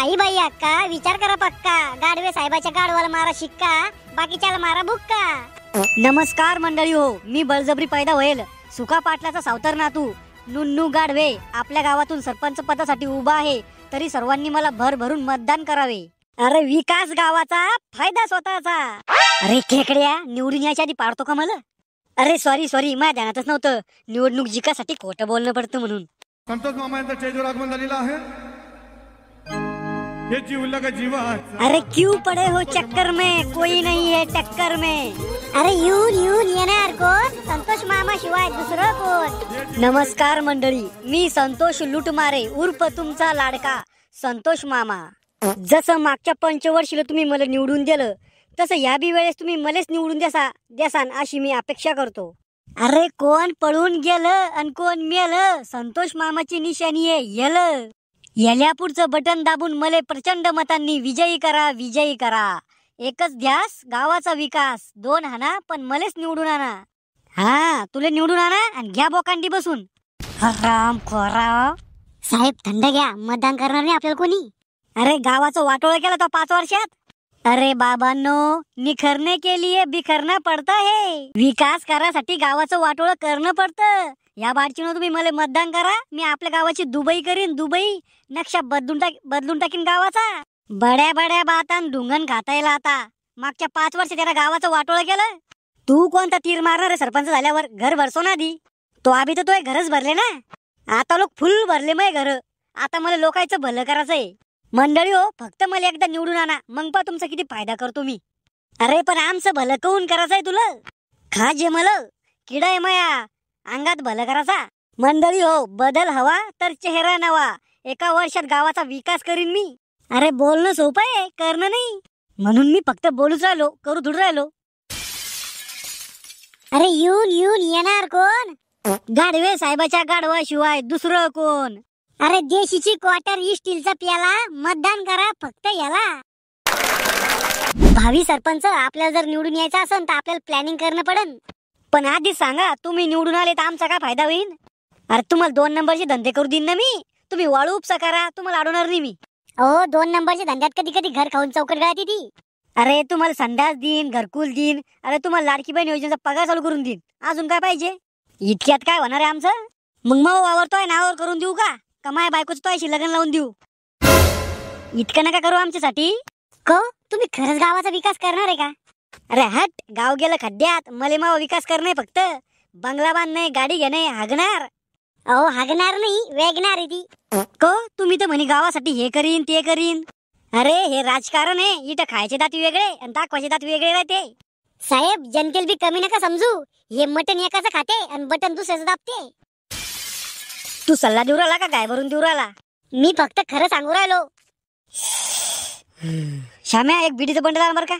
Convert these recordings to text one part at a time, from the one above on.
काही बाई अक्का विचार करा पक्का, गाडवे साहेबाच्या गाडवाला मारा शिक्का, बाकीच्याला मारा बुक्का। नमस्कार मंडळी हो, मी बळजबरी पैदा होईल सुका पाटलाचा सावतर नातू नुन्नू गाडवे आपल्या गावातून सरपंच पदासाठी उभा आहे, तरी सर्वांनी मला भरभरून मतदान करावे। अरे विकास गावाचा, फायदा स्वतःचा। अरे खेकड्या, निवडून यायच्या आधी पाडतो का मला? अरे सॉरी माझ्या ध्यानातच नव्हतं, निवडणूक जिंकासाठी खोटं बोलणं पडतं म्हणून। संतोष मामा यांचा स्टेजवर आगमन झालेला आहे। ये जीवला का जीवात। अरे क्यों पड़े हो चक्कर में, कोई नहीं है टक्कर में। अरे येऊन येणार कोण? संतोष मामा शिवाय दुसरं कोण? नमस्कार मंडळी, मी संतोष लुटमारे उर्फ तुमचा लाडका संतोष मामा। जसं मागच्या पंचवर्षीला तुम्ही मला निवडून दिलं, तसं या बी वेळेस तुम्ही मलाच निवडून द्यासान अशी मी अपेक्षा करतो। अरे कोण पळून गेलं आणि कोण मेलं, संतोष मामाची निशाणी आहे येलं। याल्या पुढचं बटन दाबून मले प्रचंड मतांनी विजयी करा। एकच ध्यास, गावाचा विकास। 2 हाना पण मलेच निवडून आणा। हा, तुला निवडून आणा आणि घ्या बोकांडी बसून। राम खोरा साहेब थंड घ्या, मतदान करणार नाही आपल्याला कोणी। अरे गावाचं वाटोळं केलं तो 5 वर्षात। अरे बाबांनो, निखरने के लिए बिखरना पड़ता है। विकास करासाठी गावाचं वाटोळं करणं पडतं। या बारचीनं तुम्ही मला मतदान करा, मी आपल्या गावाची दुबई करीन, दुबई नक्षा बदलून टाकीन गावाचा। बड्या बातान ढुंगण खाता येईल आता। मागच्या 5 वर्ष त्याला गावाचं वाटोळं केलं। तू कोणता तीर मारणार आहे सरपंच झाल्यावर? घर भरसो ना आधी तो, आधी तर तो घरच भरले ना, आता लोक फुल भरले मग घर। आता मला लोकांचं भलं करायचंय। मंडळी हो, फक्त मला एकदा निवडून आणा, मग पा तुमचा किती फायदा करतो मी। अरे पण आमचं भलं करून करायचंय तुला? खा जे मला किडा आहे माया अंगात भलं करायचा। मंडळी हो, बदल हवा तर चेहरा नवा। एका वर्षात गावाचा विकास करीन मी। अरे बोलणं सोपं आहे, करणं नाही, म्हणून मी फक्त बोलूच राहिलो, करू थोडं राहिलो। अरे येऊन येणार कोण? गाडवे साहेबाच्या गाडवाशिवाय दुसरं कोण? अरे देशीची क्वार्टर स्टीलचा प्याला, मतदान करा फक्त याला। भावी सरपंच आपल्याला जर निवडून यायचं असेल तर आपल्याला प्लॅनिंग करणं पडन। पण आधी सांगा, तुम्ही निवडून आले तर आमचा काय फायदा होईल? अरे तुम्हाला 2 नंबरचे धंदे करू देईन ना मी। तुम्ही वाळू उपसा करा, तुम्हाला अडवणार नाही मी। अहो 2 नंबरच्या धंद्यात कधी घर खाऊन चौकट गळती ती। अरे तुम्हाला संडास देईन, घरकुल देईन, अरे तुम्हाला लाडकी बहीण योजनेचा पगार चालू करून देईन। अजून काय पाहिजे? इतक्यात काय होणार आहे आमचं? मग वावरतोय नावावर करून देऊ का माया बायकोच तोयशी लग्न लावून देऊ? इतकं नका करू आमच्यासाठी। तुम्ही खरंच गावाचा विकास करणार आहे का? अरे हट, गाव गेलं खड्ड्यात, मले मावा विकास करणे फक्त। बंगला बांधणे, गाडी घेणे, हागणार। अहो हागणार नाही, वेगणार आहे ती। तुम्ही तर म्हणे गावासाठी हे करीन ते करीन। अरे हे राजकारण आहे, इथं खायचे दात वेगळे आणि दाखवायचे दात वेगळे राहते। साहेब जनतेला बी कमी नका समजू, हे मटन एकाचं खाते आणि बटन दुसऱ्याचं दाबते। तू सल्ला देऊ राहिला का गाय भरून देऊ राहिला? मी फक्त खरं सांगू राहिलो। श्याम्या, एक बिडीचं बंडल आण बर का।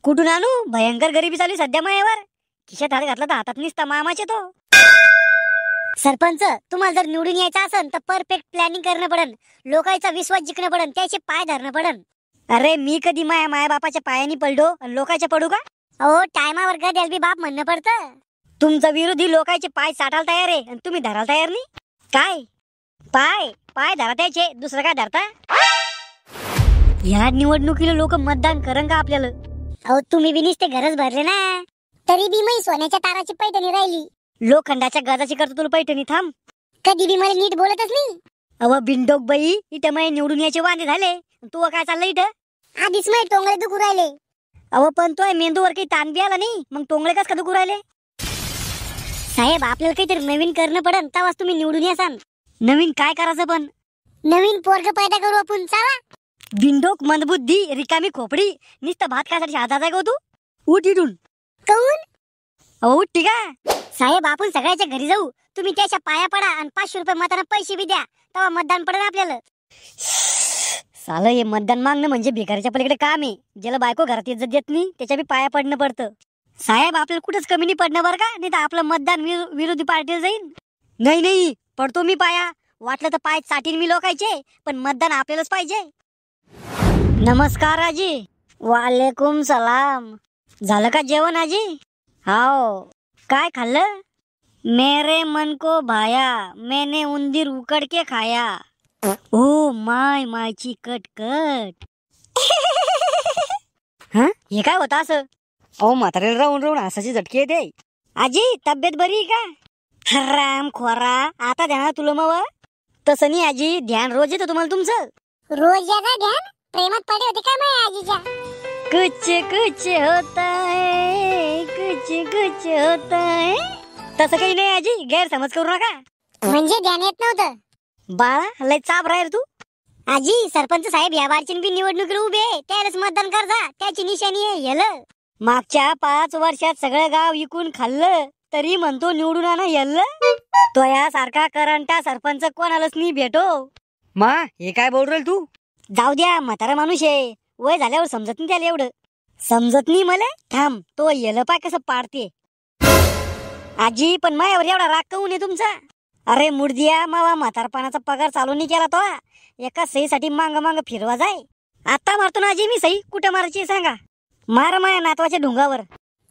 कुठून आणू? भयंकर गरिबी चालू सध्या मायावर। खिशात हात घातला तर हातात निसता मामाचे तो। सरपंच तुम्हाला जर निवडून यायचं असेल तर परफेक्ट प्लॅनिंग करणं पडन, लोकांचा विश्वास जिंकणं पडन, त्याचे पाय धरणं पडन। अरे मी कधी माया बापाच्या पायानी पडलो आणि लोकांच्या पडू का? अहो टायमावर गद्याल बी बाप म्हणणं पडतं। तुमचा विरोधी लोकांचे पाय चाटायला तयार आहे आणि तुम्ही धरायला तयार नाही काय? पाय धरा त्याचे, दुसरं काय धरता? या निवडणुकीला लोक मतदान करन का आपल्याला? अहो तुम्ही बी नुसते घरच भरले ना, तरी बी मी सोन्याच्या ताराची पैठणी राहिली। लोखंडाच्या गजाची करतो तुला पैठणी। थांब, कधी बी मला नीट बोलतच नाही। अव बिंडोक बाई, इथं मला निवडून यायचे वांदे झाले, तू काय चाललं इथं? आधीच माझे टोंगळे दुखू राहिले। अव पण तो मेंदूवर काही ताण बी आला नाही, मग टोंगळे कस का दुखू राहिले? साहेब आपल्याला काहीतरी नवीन करणं पडन, तेव्हाच तुम्ही निवडून यासान। नवीन काय करायचं? पण नवीन पोरग पैदा करू आपण, चला। बिंडोक मंदबुद्धी रिकामी खोपडी, नुसतं भात खायसाठी हातात आहे का तू? उठ इथून। काऊन? अहो उठ ठीक आहे। साहेब आपण सगळ्याच्या घरी जाऊ, तुम्ही त्याच्या पाया पडा आणि 500 रुपये मताना पैसे बी द्या, तेव्हा मतदान पडेल आपल्याला। सालं हे मतदान मागणं म्हणजे भिकारीच्या पलीकडे काम आहे। ज्याला बायको घरात इज्जत देत नाही त्याच्या बी पाया पडणं पडतं। साहेब आपल्याला कुठंच कमी नाही पडणं बरं का, नाही तर आपलं मतदान विरोधी पार्टीला जाईल। नाही पडतो मी पाया, वाटलं तर पाय चाटीन मी लोकायचे, पण मतदान आपल्यालाच पाहिजे। नमस्कार आजी। वालेकुम सलाम। झालं का जेवण आजी? हाओ। काय खाल्लं? मेरे मन को भाया, मैंने उंदीर उकड़ के खाया। ओ माय मायची कट कट. हा हे काय होतं असं? अहो म्हाताऱ्याला राहून राहून हसाची झटके येते. आजी तब्येत बरी आहे का? राम खोरा आता ध्यान तुला मग. तसं नाही आजी, ध्यान रोज येतं तुम्हाला तुमचं. रोज याचा ध्यान प्रेमात पडे होते का माझ्या आजीच्या? कुछ कुछ होता है, कुछ कुछ होता है. तसं काही नाही आजी, गैरसमज करू नका. म्हणजे ध्यान येत नव्हतं? बाळा लय चाप राहील तू. आजी सरपंच साहेब या बारची बी निवडणुकीला उभे आहे, त्यालाच मतदान करजा, त्याची निशाणी आहे येलं. मागच्या 5 वर्षात सगळं गाव विकून खाल्लं तरी म्हणतो निवडून आणा येल्ल. तो यासारखा करंटा सरपंच कोणालाच नाही भेटो. मा हे काय बोल राहील तू? जाऊ द्या, म्हातारा माणूस आहे, वय झाल्यावर समजत नाही त्याला एवढं. समजत नाही मला. थांब तो येलं पाय कसं पाडते. आजी पण मायावर एवढा राग काऊन आहे तुमचा? अरे मुर्दिया, मावा म्हातारपणाचा पगार चालू नाही केला तो. एका सहीसाठी मांग मांग फिरवा जाय. आता मारतो ना आजी मी सही. कुठं मारायची सांगा? मार माया नातवाच्या ढुंगावर.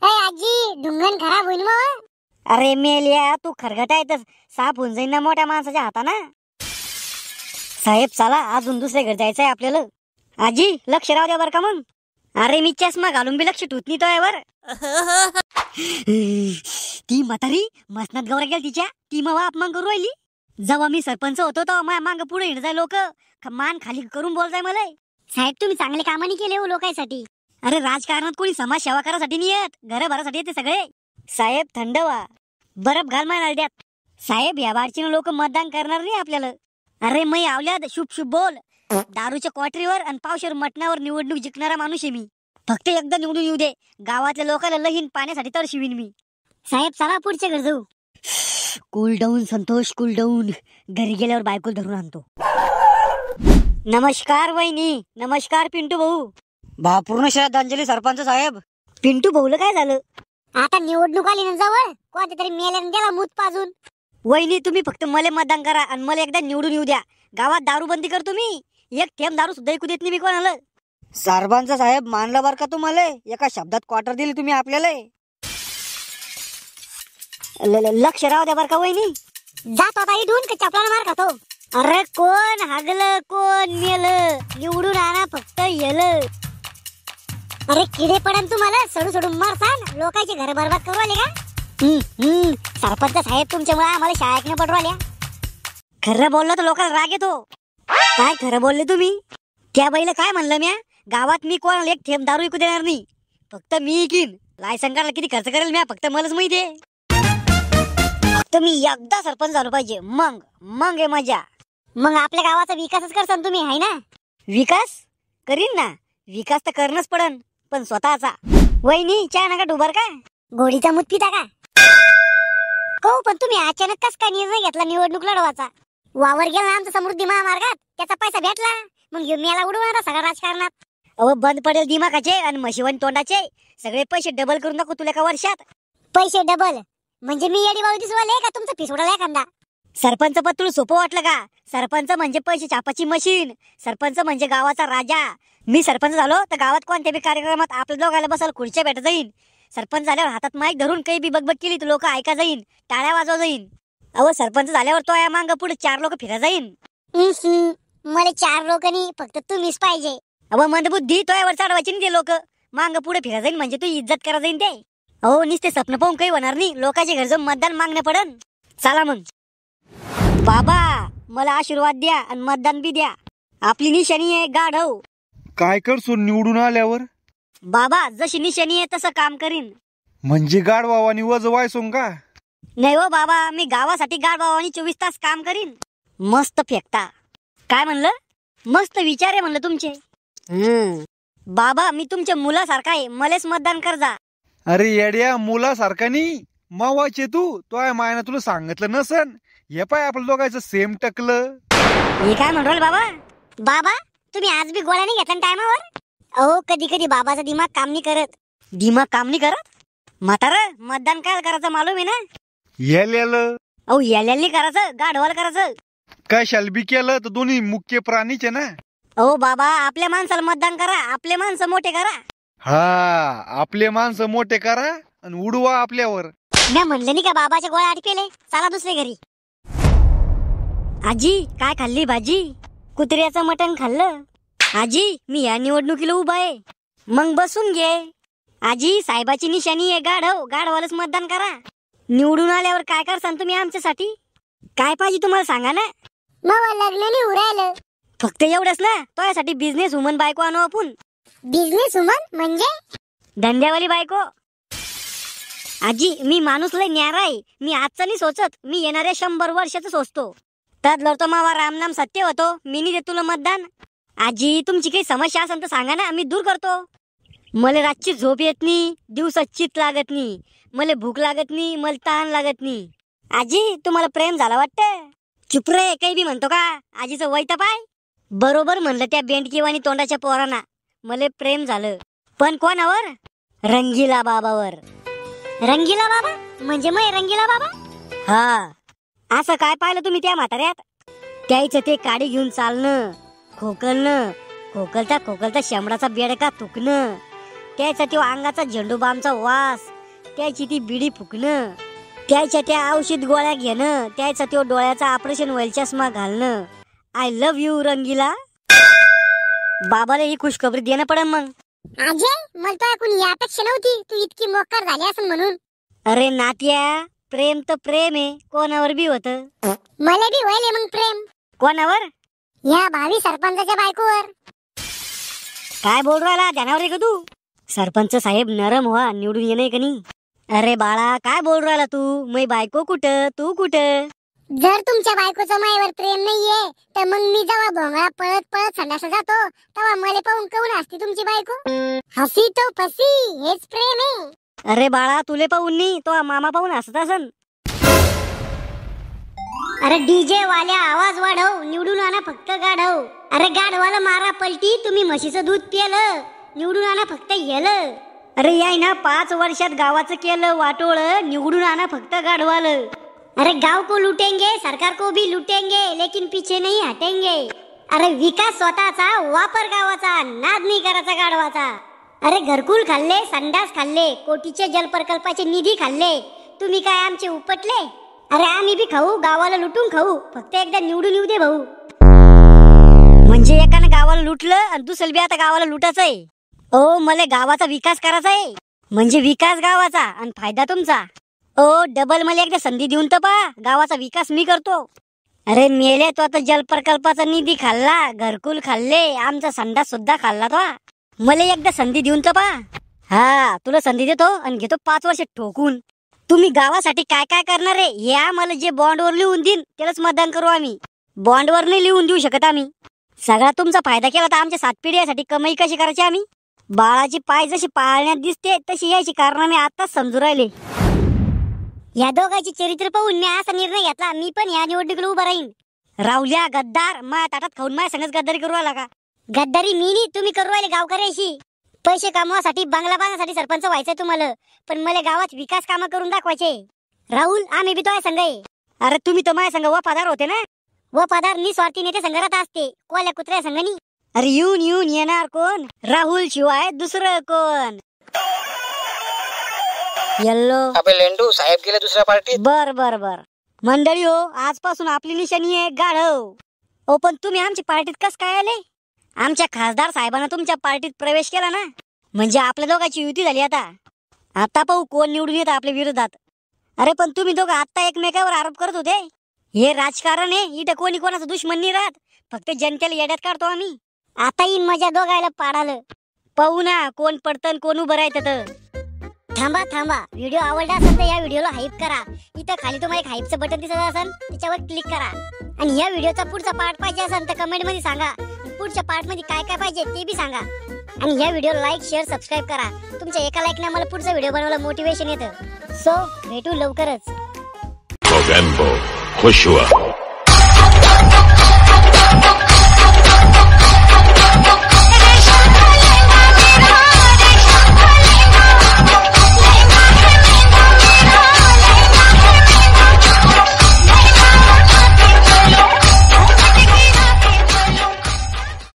आजी ढुंगण खराब होईल मग. अरे मेल्या, तू खरगटा येतच साफ होऊन जाईन ना मोठ्या माणसाच्या हाताना. साहेब चला, अजून दुसऱ्या घर जायचंय आपल्याला. आजी लक्ष राहू द्या बर का मग. अरे मी चष्मा घालून बी लक्ष ठेवत नाही तो यावर. ती म्हातारी मसनात गौरा गेल तिच्या, ती मग अपमान करू राहिली. जेव्हा मी सरपंच होतो तेव्हा माझ्या मांग पुढे हिंड जाय लोक, मान खाली करून बोल जाय मला. साहेब तुम्ही चांगले कामानी केले हो लोकांसाठी. अरे राजकारणात कोणी समाज सेवा करासाठी नाही येत, घर भरासाठी येते सगळे. साहेब थंड व्हा, बरफ घाल माय नळद्यात. साहेब या बारचीनं लोक मतदान करणार नाही आपल्याला. अरे मै आवल्यात शुभ शुभ बोल. दारूच्या क्वाटरीवर आणि पावशेर मटणावर निवडणूक जिंकणारा माणूस आहे मी. फक्त एकदा निवडून येऊ दे, गावातल्या लोकांना लहीन पाण्यासाठी तर शिवीन मी. साहेब चला पुढच्या घर जाऊ. Cool down Santosh, cool down. घरी गेल्यावर बायकोल धरून आणतो. नमस्कार वहिनी. नमस्कार पिंटू भाऊ. भावपूर्ण श्रद्धांजली सरपंच साहेब. पिंटू भाऊला काय झालं? आता निवडणूक आली ना जवळ, कोणत्या तरी मेल्याने त्याला मूत पाजून. वहिनी तुम्ही फक्त मला मतदान करा आणि मला एकदा निवडून येऊ द्या. गावात दारू बंदी करतो मी. एक थेंब दारू सुद्धा ऐकू देत नाही मी कोणाला. सरपंच साहेब मानलं बर का तुम्हाला. एका शब्दात क्वार्टर दिली तुम्ही आपल्याला. लक्ष राहू द्या बर का वहिनी. जात आता इथून का चपलाने मार खातो. अरे कोण हागलं कोण मेलं, निवडून आणा फक्त येलं. अरे किडे पडन तुम्हाला, सोडू सोडून मारसान. लोकांचे घर बरबाद करू आले का? सरपंच साहेब तुमच्यामुळे आम्हाला शाळा ऐकणं पडू आल्या. खरं बोललं तर लोकांना राग येतो. काय खरं बोलले तुम्ही? त्या बाईला काय म्हणलं म्या? गावात मी कोणाला एक थेंब दारू विकू देणार नाही, फक्त मी इकीन. लायसन काढायला किती खर्च करेल म्या फक्त मलाच माहिती आहे. फक्त मी एकदा सरपंच झालो पाहिजे, मग आहे मजा. मग आपल्या गावाचा विकासच करसान तुम्ही, आहे ना? विकास करीन ना. विकास तर करणंच पडन, पण स्वतःचा. वहिनी चहा नका डुबर का? गोडीचा मूत पिता का? हो पण तुम्ही अचानक कस काय निर्णय घेतला निवडणूक लढवायचा? वावर गेला ना आमचा समृद्धी महामार्गात, त्याचा पैसा भेटला, मग घेऊन मेला उडवणार सगळा राजकारणात. अहो बंद पडेल दिमागाचे आणि म्हशीवान तोंडाचे. सगळे पैसे डबल करून दाखवू तुला एका वर्षात. पैसे डबल म्हणजे मी येडी बाळू दिसवाले का तुमचा पिस उडाला एखादा? सरपंच पद तुला सोपं वाटलं का? सरपंच म्हणजे पैसे छापाची मशीन. सरपंच म्हणजे गावाचा राजा. मी सरपंच झालो तर गावात कोणत्या बी कार्यक्रमात आपल्या दोघायला बसायला खुर्च्या भेटत जाईन. सरपंच झाल्यावर हातात माईक धरून काही बी बगबग केली तर लोक ऐका जाईन, टाळ्या वाजवा जाईन. अहो सरपंच झाल्यावर तो या मांग पुढे 4 लोक फिरा जाईन. मला 4 लोक नाही, फक्त तुम्हीच पाहिजे. अहो मंदबुद्धी तो यावर चढवायची नाही ते लोक. मांग पुढे फिरा जाईन म्हणजे तू इज्जत करा जाईन ते. अहो नुसते स्वप्न पाहून काही होणार नाही. लोकांच्या घर जाऊन मतदान मागणं पडन. चला मग. बाबा मला आशीर्वाद द्या आणि मतदान बी द्या. आपली निशाणी आहे गाढव. काय करसो निवडून आल्यावर? बाबा जशी निशाणी आहे तसं काम करीन. म्हणजे गाडवावानी वज वायसोंग का? नाही हो बाबा, मी गावासाठी गाढवावानी 24 तास काम करीन. मस्त फेकता. काय म्हणलं? मस्त विचार आहे म्हणलं तुमचे. बाबा मी तुमच्या मुलासारखा आहे, मलेच मतदान कर जा. अरे येड्या, मुलासारखा नाही मावाचे तू. तो आहे मायना तुला सांगितलं नसन. हे पाय आपलं दोघांचं सेम टकलं. हे काय म्हणू बाबा? बाबा तुम्ही आज बी गोळ्या नाही घेतला टायमावर? अहो कधी कधी बाबाचा दिमाग काम नाही करत. दिमाग काम नाही करत? म्हातारा मतदान काय करायचं मालूम आहे ना? येलेलं अहो याल्यानी करायचं, गाढवाला करायचं. काय शालबी केलं तर दोन्ही मुख्य प्राणीचे ना. अहो बाबा आपल्या माणसाला मतदान करा, आपले माणसं मोठे करा. हा, आपले माणसं मोठे करा आणि उडवा आपल्यावर. मी म्हणलं नाही का बाबाच्या गोळ्या आटकेले, चला दुसरे घरी. आजी काय खाल्ली भाजी? कुत्र्याचं मटण खाल्लं. आजी मी या निवडणुकीला उभा आहे. मग बसून घे. आजी साहेबाची निशाणी आहे गाढव, गाढवालाच मतदान करा. निवडून आल्यावर काय करसान तुम्ही आमच्यासाठी? काय पाहिजे तुम्हाला सांगा ना. मग लग्न नाही उरायलं. फक्त एवढंच ना, तो यासाठी बिझनेस वुमन बायको आणू आपण. बिझनेस वुमन म्हणजे? धंद्यावाली बायको. आजी मी माणूस लय न्यारा आहे. मी आजचं नाही सोचत, मी येणाऱ्या 100 वर्षाचं सोचतो. त्यात लढतो मावा रामनाम सत्य होतो. मी नाही देत तुला मतदान. आजी तुमची काही समस्या असेल तर सांगा ना, मी दूर करतो. मला रातची झोप येत नाही, दिवसात चित लागत नाही, मला भूक लागत नाही, मला ताण लागत नाही. आजी तुम्हाला प्रेम झाला वाटतं. चुप रे, काही बी म्हणतो का? आजीचं वय तर पाय. बरोबर म्हणलं त्या बेंडकीवाणी तोंडाच्या पोरांना. मला प्रेम झालं, पण कोणावर? रंगीला बाबावर. रंगीला बाबा म्हणजे मग रंगीला बाबा? हा, असं काय पाहिलं तुम्ही त्या म्हाताऱ्यात? त्याचं ते काडी घेऊन चालणं, खोकलणं, खोकलता खोकलता शेंबडाचा बेडका थुकणं, त्याचा तो अंगाचा झेंडूबामचा वास, त्याची ती बिडी फुकणं, त्याच्या त्या औषध गोळ्या घेणं, त्याचा तो डोळ्याचा ऑपरेशन व्हायला चष्मा घालणं. आय लव्ह यू रंगीला. बाबाला ही खुशखबरी देणं पडन मग. अजय मला तो ऐकून ही अपेक्षा नव्हती तू इतकी मोकार झाली असं म्हणून. अरे नात्या, प्रेम तर प्रेम आहे, कोणावर बी होत. मला बी व्हायले मग प्रेम. कोणावर? या भावी सरपंचाच्या बायकोवर. काय बोल राहिला, ध्यानावर आहे का तू? सरपंच साहेब नरम व्हा, निवडून येणे का नाही? अरे बाळा काय बोल राहिला तू? मै बायको कुठं, तू कुठं? जर तुमच्या बायकोचं मायावर प्रेम नाहीये तर मग मी जेव्हा भोंगळा पळत पळत संडासला जातो तेव्हा मला पाहून काऊन हसते तुमची बायको? हसी तो फसी, हेच प्रेम आहे. अरे बाळा तुले पाहून नाही, तो मामा पाहून हसत असन. अरे डीजे वाल्या आवाज वाढव, निवडून आणा फक्त गाढव. अरे गाढवाला मारा पलटी, तुम्ही म्हशीचं दूध पिलं, निवडून आणा फक्त येलं. अरे याय ना 5 वर्षात गावाचं केलं वाटोळ, निवडून आणा फक्त गाढवालं. अरे गांव को लूटेंगे, सरकार को भी लूटेंगे, लेकिन पीछे नहीं हटेंगे. अरे विकास स्वतःचा, वापर गावाचा, नाद नाही करायचा गाढवाचा. अरे घरकुल खाल्ले, संडास खाल्ले, कोटीचे जलप्रकल्पाचे निधी खाल्ले, तुम्ही काय आमचे उपटले? अरे आम्ही बी खाऊ, गावाला लुटून खाऊ, फक्त एकदा निवडून येऊ दे भाऊ. म्हणजे एकानं गावाला लुटलं आणि दुसरं बी आता गावाला लुटायचंय. ओ मला गावाचा विकास करायचा आहे, म्हणजे विकास गावाचा आणि फायदा तुमचा. ओ डबल मला एकदा संधी देऊन तर पा, गावाचा विकास मी करतो. अरे मेले तो आता जलप्रकल्पाचा निधी खाल्ला, घरकुल खाल्ले, आमचा संडास सुद्धा खाल्ला तो. मला एकदा संधी देऊन तर पा. हा तुला संधी देतो आणि घेतो 5 वर्ष ठोकून. तुम्ही गावासाठी काय काय करणार आहे हे आम्हाला जे बॉन्डवर लिहून देईन त्यालाच मतदान करू आम्ही. बॉन्डवर नाही लिहून देऊ शकत आम्ही. सगळा तुमचा फायदा केला तर आमच्या 7 पिढ्यासाठी कमाई कशी करायची आम्ही? बाळाची पाय जशी पाळण्यात दिसते तशी यायची कारण मी आताच समजू राहिले. या दोघांची चरित्र पाहून मी असा निर्णय घेतला, मी पण या निवडणुकीला उभा राहीन. राहुल्या गद्दार, मा ताटात खाऊन माझ्या संगच गद्दारी करू आला का? गद्दारी मी नाही, तुम्ही करू राहिले गावकऱ्याशी. पैसे कमवासाठी, बंगला बांधण्यासाठी सरपंच व्हायचंय तुम्हाला, पण मला गावात विकास कामं करून दाखवायचे. राहुल आम्ही बी तो संघ आहे. अरे तुम्ही तर माझ्या संग वफादार होते ना? वफादार निस्वार्थी नेते संघात असते, कोल्या कुत्र्या संघ नाही. अरे येऊन येऊन येणार कोण? राहुल शिवाय दुसरं कोण? येल्लो अबे लेंडू साहेब गेले दुसऱ्या पार्टीत. बर बर बर मंडळी हो, आजपासून आपली निशाणी आहे गाढव. ओ पण तुम्ही आमच्या पार्टीत कस काय आले? आमच्या खासदार साहेबांना तुमच्या पार्टीत प्रवेश केला ना, म्हणजे आपल्या दोघांची युती झाली. आता पाहू कोण निवडून येतं आपल्या विरोधात. अरे पण तुम्ही दोघं आता एकमेकावर आरोप करत होते. हे राजकारण आहे, इथं कोणी कोणाचा दुश्मन नाही राहत, फक्त जनतेला येड्यात काढतो आम्ही. आता येईन मजा दोघायला पाडालं. पाहू ना कोण पडतं कोण उभं राहतं. थांबा थांबा, व्हिडिओ आवडला असेल तर या व्हिडिओला हाईप करा. इथं खाली तुम्हाला एक हाईपचं बटन दिसत असेल, त्याच्यावर क्लिक करा. आणि या व्हिडिओचा पुढचा पार्ट पाहिजे असेल तर कमेंट मध्ये सांगा. पुढच्या पार्ट मध्ये काय काय पाहिजे ते बी सांगा. आणि या व्हिडिओला लाईक शेअर सबस्क्राईब करा. तुमच्या एका लाईकने मला पुढचा व्हिडिओ बनवायला मोटिवेशन येतं. सो भेटू लवकरच. खुश हुआ.